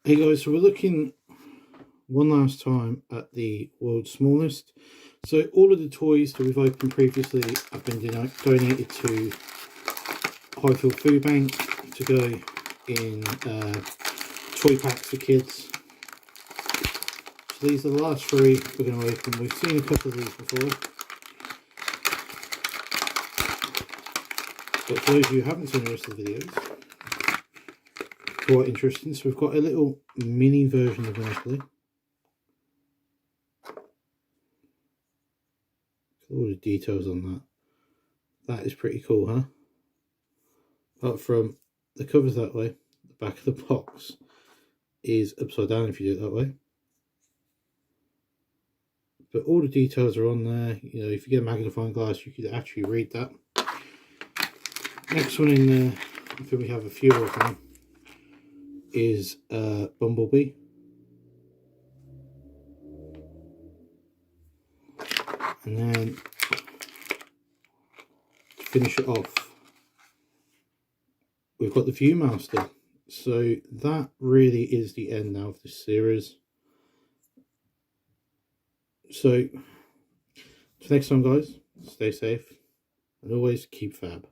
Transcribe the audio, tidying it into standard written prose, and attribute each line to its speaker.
Speaker 1: Hey guys, so we're looking one last time at the world's smallest. So all of the toys that we've opened previously have been donated to Highfield Food Bank to go in toy packs for kids. So these are the last three we're going to open. We've seen a couple of these before, but for those of you who haven't seen the rest of the videos, quite interesting. So we've got a little mini version of Monopoly. All the details on that. That is pretty cool, huh? Apart from the cover's that way, the back of the box is upside down if you do it that way. But all the details are on there. You know, if you get a magnifying glass, you could actually read that. Next one in there, I think we have a few of them, is Bumblebee. And then to finish it off, we've got the Viewmaster. So that really is the end now of this series. So, till next time guys, stay safe and always keep fab.